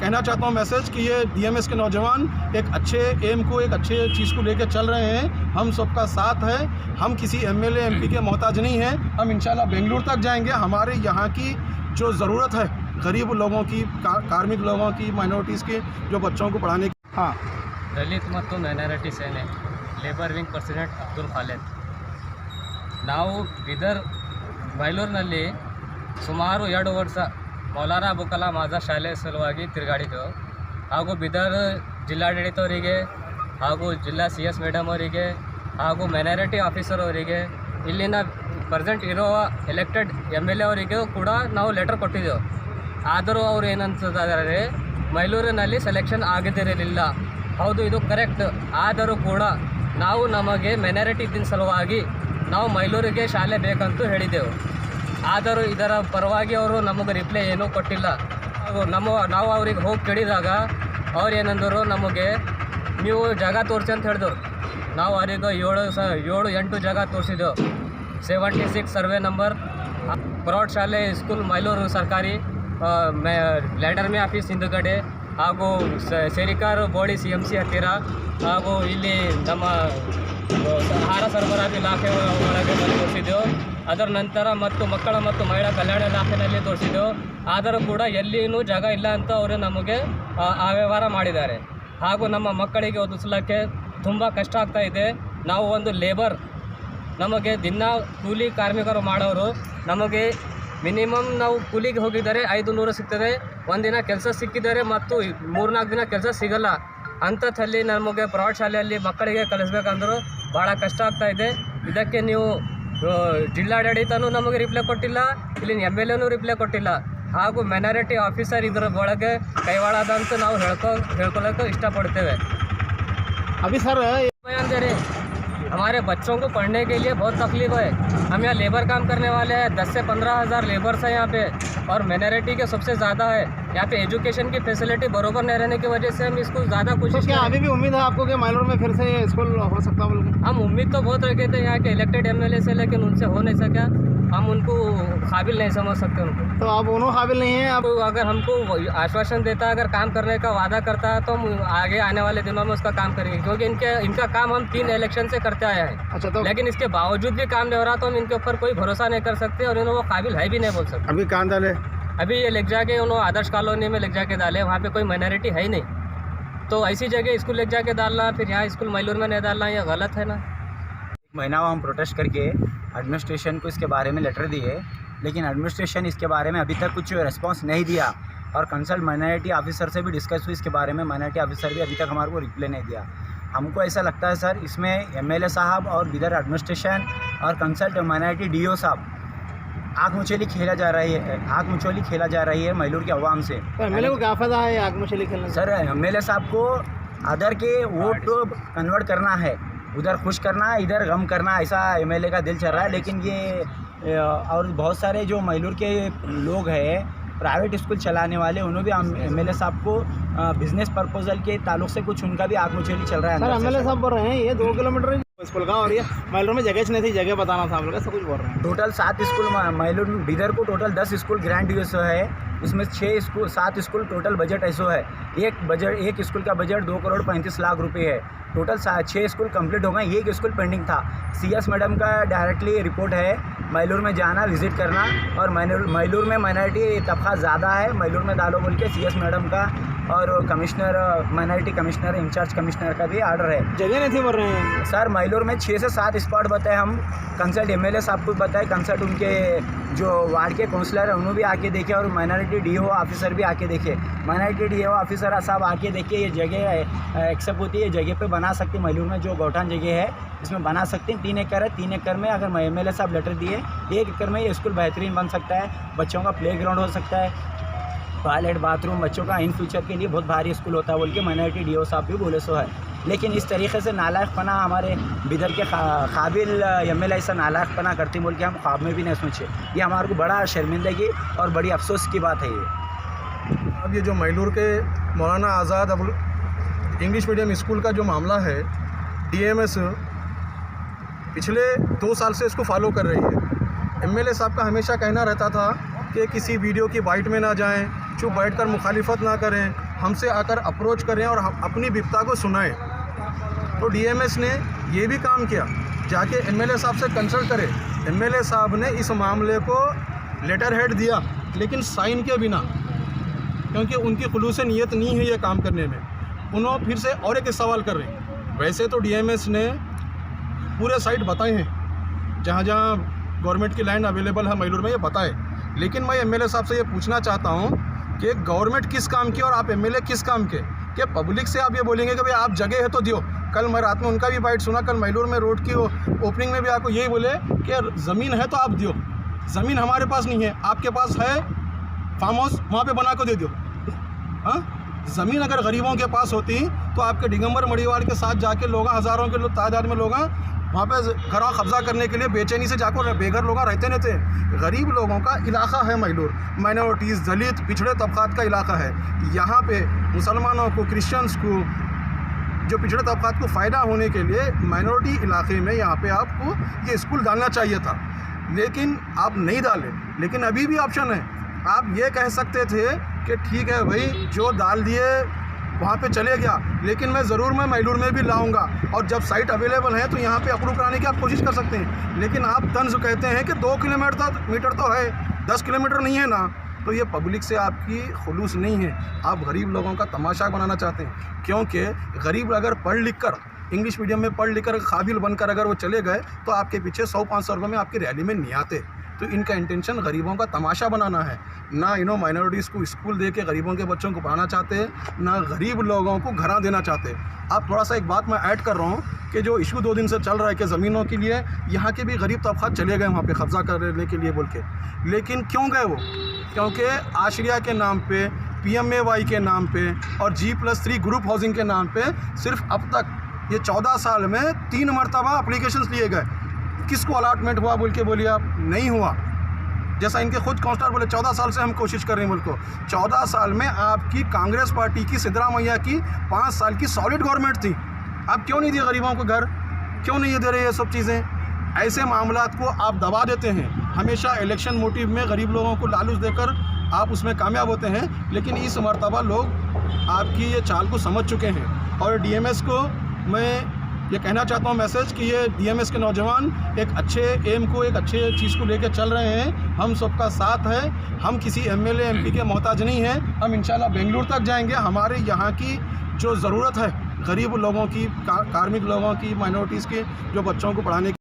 कहना चाहता हूँ मैसेज कि ये डीएमएस के नौजवान एक अच्छे एम को, एक अच्छे चीज़ को लेकर चल रहे हैं। हम सबका साथ है, हम किसी एमएलए एमपी के मोहताज नहीं हैं। हम इंशाल्लाह बेंगलुरु तक जाएंगे। हमारे यहाँ की जो ज़रूरत है गरीब लोगों की, कार्मिक लोगों की, माइनॉरिटीज़ की, जो बच्चों को पढ़ाने की। हाँ, ದಲಿತ ಮತ್ತು ಮೈನಾರಿಟಿ ಸೇನೆ labour wing president Abdul Khalid. ನಾವು ಬೀದರ್ ಮೈಲೂರಿನಲ್ಲಿ ಸುಮಾರು 2 ವರ್ಷ ಮೌಲಾನಾ ಅಬುಲ್ ಕಲಾಂ ಆಜಾದ್ ಶಾಲೆ ಸಲುವಾಗಿ ತಿರುಗಾಡಿದ್ದೆವು. ಹಾಗೂ ಬೀದರ್ ಜಿಲ್ಲಾಡಳಿತವರಿಗೆ ಹಾಗೂ ಜಿಲ್ಲಾ CS ಮೇಡಮ್ ಅವರಿಗೆ ಹಾಗೂ ಮೈನಾರಿಟಿ ಆಫೀಸರ್ ಅವರಿಗೆ, ಇಲ್ಲಿನ ಪ್ರೆಸೆಂಟ್ ಇರುವ ಎಲೆಕ್ಟೆಡ್ MLA ಅವರಿಗೂ ಕೂಡ ನಾವು ಲೆಟರ್ ಕೊಟ್ಟಿದ್ದೆವು. ಆದರೂ ಅವರು ಏನಂತಿದ್ದಾರೆ, ಮೈಲೂರಿನಲ್ಲಿ ಸೆಲೆಕ್ಷನ್ ಆಗದಿರಲಿಲ್ಲ. ಹೌದು, ಇದು ಕರೆಕ್ಟ್. ಆದರೂ ಕೂಡ ನಾವು ನಮಗೆ ಮೈನಾರಿಟಿ ಇದ್ದ ಸಲುವಾಗಿ ನಾವು ಮೈಲೂರಿಗೆ ಶಾಲೆ ಬೇಕಂತೂ ಹೇಳಿದ್ದೆವು. ಆದರೂ ಇದರ ಪರವಾಗಿ ಅವರು ನಮಗೆ ರಿಪ್ಲೈ ಏನೂ ಕೊಟ್ಟಿಲ್ಲ. ನಾವು ಅವ್ರಿಗೆ ಹೋಗಿ ಕೇಳಿದಾಗ ಅವ್ರು ಏನಂದರು, ನಮಗೆ ನೀವು ಜಾಗ ತೋರಿಸಿ ಅಂತ ಹೇಳಿದ್ರು. ನಾವು ಅವರಿಗೆ 7-8 ಜಾಗ ತೋರಿಸಿದ್ದೆವು. 76 ಸರ್ವೆ ನಂಬರ್, ಪ್ರೌಢ ಶಾಲೆ ಸ್ಕೂಲ್ ಮೈಲೂರು ಸರ್ಕಾರಿ, ಲ್ಯಾಂಡರ್ಮಿ ಆಫೀಸ್ ಹಿಂದುಗಡೆ, ಹಾಗೂ ಸೇರಿಕಾರು ಬೋಡಿ CMC ಹತ್ತಿರ, ಹಾಗೂ ಇಲ್ಲಿ ನಮ್ಮ ಆಹಾರ ಸರಬರಾಜು ಇಲಾಖೆ ಒಳಗೆ ತೋರಿಸಿದ್ದೆವು. ಅದರ ನಂತರ ಮಕ್ಕಳ ಮತ್ತು ಮಹಿಳಾ ಕಲ್ಯಾಣ ಇಲಾಖೆಯಲ್ಲಿ ತೋರಿಸಿದ್ದೆವು. ಆದರೂ ಕೂಡ ಎಲ್ಲಿಯೂ ಜಾಗ ಇಲ್ಲ ಅಂತ ಅವರು ನಮಗೆ ಅವ್ಯವಹಾರ ಮಾಡಿದ್ದಾರೆ. ಹಾಗೂ ನಮ್ಮ ಮಕ್ಕಳಿಗೆ ಓದಿಸಲಿಕ್ಕೆ ತುಂಬ ಕಷ್ಟ ಆಗ್ತಾ ಇದೆ. ನಾವು ಒಂದು ಲೇಬರ್, ನಮಗೆ ದಿನ ಕೂಲಿ ಕಾರ್ಮಿಕರು ಮಾಡೋರು, ನಮಗೆ ಮಿನಿಮಮ್ ನಾವು ಕೂಲಿಗೆ ಹೋಗಿದ್ದಾರೆ 500 ಸಿಗ್ತದೆ. ಒಂದಿನ ಕೆಲಸ ಸಿಕ್ಕಿದ್ದಾರೆ ಮತ್ತು 3-4 ದಿನ ಕೆಲಸ ಸಿಗಲ್ಲ. ಅಂಥದ್ದಲ್ಲಿ ನಮಗೆ ಪ್ರೌಢ ಶಾಲೆಯಲ್ಲಿ ಮಕ್ಕಳಿಗೆ ಕಲಿಸ್ಬೇಕಂದ್ರೂ ಭಾಳ ಕಷ್ಟ ಆಗ್ತಾ ಇದೆ. ಇದಕ್ಕೆ ನೀವು ಜಿಲ್ಲಾಡಳಿತನೂ ನಮಗೆ ರಿಪ್ಲೈ ಕೊಟ್ಟಿಲ್ಲ, ಇಲ್ಲಿನ MLAನೂ ರಿಪ್ಲೈ ಕೊಟ್ಟಿಲ್ಲ. ಹಾಗೂ ಮೈನಾರಿಟಿ ಆಫೀಸರ್ ಇದರ ಒಳಗೆ ಕೈವಾಡದಂತೂ ನಾವು ಹೇಳ್ಕೊಳ್ಳೋಕೆ ಇಷ್ಟಪಡ್ತೇವೆ. अभी सर बयान दे रहे, हमारे बच्चों को पढ़ने के लिए बहुत तकलीफ है. हम यहाँ लेबर काम करने वाले हैं. 10 से 15 हज़ार लेबर्स हैं यहाँ पे, और माइनॉरिटी के सबसे ज़्यादा है. यहाँ पे एजुकेशन की फैसिलिटी बरोबर नहीं रहने की वजह से हम इसको ज़्यादा कुछ. तो क्या अभी भी उम्मीद है आपको कि मैलूर में फिर से स्कूल हो सकता है? हम उम्मीद तो बहुत रखे थे यहाँ के इलेक्टेड MLA से, लेकिन उनसे हो नहीं सका. हम उनको काबिल नहीं समझ सकते उनको. तो आप उन्होंने काबिल नहीं हैं? आप अगर हमको आश्वासन देता, अगर काम करने का वादा करता है, तो हम आगे आने वाले दिनों में उसका काम करेंगे. क्योंकि इनका काम हम 3 इलेक्शन से करते आए हैं. अच्छा, तो लेकिन इसके बावजूद भी काम नहीं हो रहा, तो हम इनके ऊपर कोई भरोसा नहीं कर सकते, और इन्होंने वो काबिल है भी नहीं बोल सकते. अभी कहाँ डाले? अभी ये लेक जाके उन्होंने आदर्श कॉलोनी में लेक जाके डाले. वहाँ पे कोई माइनॉरिटी है ही नहीं, तो ऐसी जगह स्कूल लेक जाके डालना, फिर यहाँ स्कूल मैलूर में नहीं डालना, ये गलत है ना. महीना हम प्रोटेस्ट करके एडमिनिस्ट्रेशन को इसके बारे में लेटर दिए, लेकिन एडमिनिस्ट्रेशन इसके बारे में अभी तक कुछ रिस्पांस नहीं दिया. और कंसल्ट माइनॉरिटी ऑफिसर से भी डिस्कस हुई इसके बारे में. माइनॉरिटी ऑफिसर भी अभी तक हमारे को रिप्लाई नहीं दिया. हमको ऐसा लगता है सर, इसमें MLA साहब और बिदर एडमिनिस्ट्रेशन और कंसल्ट माइनॉरिटी DO साहब आँख मुचोली खेला जा रही है मैलूर के अवाम से. तो MLA को क्या फ़ायदा है आँख मुचोली खेलने? सर, MLA साहब को अदर के वोट को कन्वर्ट करना है, उधर खुश करना, इधर गम करना, ऐसा MLA का दिल चल रहा है. लेकिन ये और बहुत सारे जो मैलूर के लोग हैं प्राइवेट स्कूल चलाने वाले, उन्होंने भी MLA साहब को बिजनेस प्रपोजल के ताल्लुक से कुछ उनका भी आग मुचोली चल रहा है. सर, MLA साहब बोल रहे हैं ये 2 किलोमीटर स्कूल का, और ये मैलूर में जगह नहीं थी, जगह बताना था आप लोग, ऐसा कुछ बोल रहे हैं. टोटल 7 स्कूल मैलूर बिदर को टोटल 10 स्कूल ग्रांट यूएसओ है. उसमें 7 स्कूल टोटल बजट ऐसो है. एक स्कूल का बजट 2,35,00,000 रुपये है. टोटल 6 स्कूल कंप्लीट हो गए, एक स्कूल पेंडिंग था. CS मैडम का डायरेक्टली रिपोर्ट है मैलूर में जाना, विज़िट करना, और मैलूर में माइनॉरिटी तबका ज़्यादा है, मैलूर में डालो बोल के CS मैडम का और commissioner, minority commissioner, incharge commissioner का भी आर्डर है. जगह नहीं थी बोल रहे हैं सर. मैलूर में 6 से 7 स्पॉट बताए हम. कंसल्ट MLA साहब को बताए, कंसल्ट उनके जो वार्ड के काउंसलर है उन्होंने भी आके देखे, और माइनॉरिटी DO ऑफिसर भी आके देखे. माइनॉरिटी DO ऑफिसर साहब आके देखे ये जगह एक्सेप्ट होती है, जगह पे बना सकते. मैलूर में जो गौठान जगह है इसमें बना सकते हैं. 3 एकड़ है. 3 एकड़ में अगर MLA साहब लेटर दिए, 1 एकड़ में ये स्कूल बेहतरीन बन सकता है. बच्चों का प्ले ग्राउंड हो सकता है, टॉयलेट, बाथरूम, बच्चों का इन फ्यूचर के लिए बहुत भारी स्कूल होता है बोल के माइनॉरिटी DO साहब भी बोले सो है. लेकिन इस तरीके से नालायकपना हमारे बिदर के काबिल MLA ऐसा नालायकपना करती बोल के हम ख्वाब में भी नहीं सोचे. ये हमारे को बड़ा शर्मिंदगी और बड़ी अफसोस की बात है. ये अब ये जो मैलूर के मौलाना आज़ाद इंग्लिश मीडियम स्कूल का जो मामला है, DMS पिछले 2 साल से इसको फॉलो कर रही है. MLA साहब का हमेशा कहना रहता था कि किसी वीडियो की बाइट में ना जाएं, चुप बैठकर मुखालिफत ना करें, हमसे आकर अप्रोच करें और अपनी विपदा को सुनाएं। तो डीएमएस ने ये भी काम किया, जाके एमएलए साहब से कंसल्ट करे। एमएलए साहब ने इस मामले को लेटर हेड दिया, लेकिन साइन के बिना, क्योंकि उनकी खुलूस नीयत नहीं है ये काम करने में। उन्होंने फिर से और एक सवाल कर रहे हैं। वैसे तो डीएमएस ने पूरे साइट बताए हैं, जहाँ जहाँ गवर्नमेंट की लैंड अवेलेबल है मैलूर में, ये बताए। लेकिन मैं एमएलए साहब से ये पूछना चाहता हूँ कि गवर्नमेंट किस काम की और आप एमएलए किस काम के? कि पब्लिक से आप ये बोलेंगे कि भाई आप जगह है तो दियो। कल मैं रात में उनका भी बाइट सुना, कल मैलूर में रोड की ओपनिंग में भी आपको यही बोले कि ज़मीन है तो आप दियो। ज़मीन हमारे पास नहीं है, आपके पास है, फार्म हाउस वहाँ पे बना को दे दियो। हाँ, ज़मीन अगर गरीबों के पास होती तो आपके दिगंबर मड़ीवाल के साथ जाके लोग, हज़ारों के तादाद में लोग वहाँ पे घर कब्जा करने के लिए बेचैनी से जाकर बेघर लोग रहते नहीं थे। गरीब लोगों का इलाका है मैलूर, माइनॉरिटीज़, दलित, पिछड़े तबक़ात का इलाका है। यहाँ पे मुसलमानों को, क्रिश्चियंस को, जो पिछड़े तबक़ात को फ़ायदा होने के लिए माइनॉरिटी इलाके में यहाँ पे आपको ये स्कूल डालना चाहिए था, लेकिन आप नहीं डाले। लेकिन अभी भी ऑप्शन है, आप ये कह सकते थे कि ठीक है भाई, जो डाल दिए वहाँ पे चले गया, लेकिन मैं मैलूर में भी लाऊंगा, और जब साइट अवेलेबल है तो यहाँ पे अप्रूव कराने की आप कोशिश कर सकते हैं। लेकिन आप तंज कहते हैं कि 2 किलोमीटर तो है, 10 किलोमीटर नहीं है ना। तो ये पब्लिक से आपकी खुलूस नहीं है, आप गरीब लोगों का तमाशा बनाना चाहते हैं। क्योंकि गरीब अगर पढ़ लिख कर, इंग्लिश मीडियम में पढ़ लिख कर काबिल बनकर अगर वो चले गए तो आपके पीछे 100-500 रुपये में आपकी रैली में नहीं आते। तो इनका इंटेंशन गरीबों का तमाशा बनाना है। ना माइनॉरिटीज़ को स्कूल दे के गरीबों के बच्चों को पढ़ाना चाहते हैं, ना गरीब लोगों को घर देना चाहते। आप थोड़ा सा एक बात मैं ऐड कर रहा हूँ कि जो इशू 2 दिन से चल रहा है कि ज़मीनों के लिए यहाँ के भी गरीब तबक़ात चले गए वहाँ पे कब्ज़ा करने के लिए बोल के। लेकिन क्यों गए वो? क्योंकि आश्रिया के नाम पे, PMAY के नाम पे और G+3 ग्रुप हाउसिंग के नाम पे सिर्फ अब तक ये 14 साल में 3 मरतबा अप्लीकेशंस लिए गए। किसको अलाटमेंट हुआ बोल के बोलिए आप? नहीं हुआ। जैसा इनके खुद काउंसलर बोले 14 साल से हम कोशिश कर रहे हैं बोल को। 14 साल में आपकी कांग्रेस पार्टी की, सिद्धरामैया की 5 साल की सॉलिड गवर्नमेंट थी। आप क्यों नहीं दिए गरीबों को घर? क्यों नहीं दे रहे ये सब चीज़ें? ऐसे मामलात को आप दबा देते हैं। हमेशा इलेक्शन मोटिव में गरीब लोगों को लालच देकर आप उसमें कामयाब होते हैं, लेकिन इस मरतबा लोग आपकी ये चाल को समझ चुके हैं। और डीएमएस को मैं ये कहना चाहता हूँ मैसेज कि ये डीएमएस के नौजवान एक अच्छे एम को, एक अच्छे चीज़ को लेकर चल रहे हैं। हम सबका साथ है, हम किसी एमएलए एमपी के मोहताज नहीं हैं। हम इंशाल्लाह बेंगलुरु तक जाएंगे। हमारे यहाँ की जो ज़रूरत है गरीब लोगों की, कार्मिक लोगों की, माइनॉरिटीज़ की, जो बच्चों को पढ़ाने की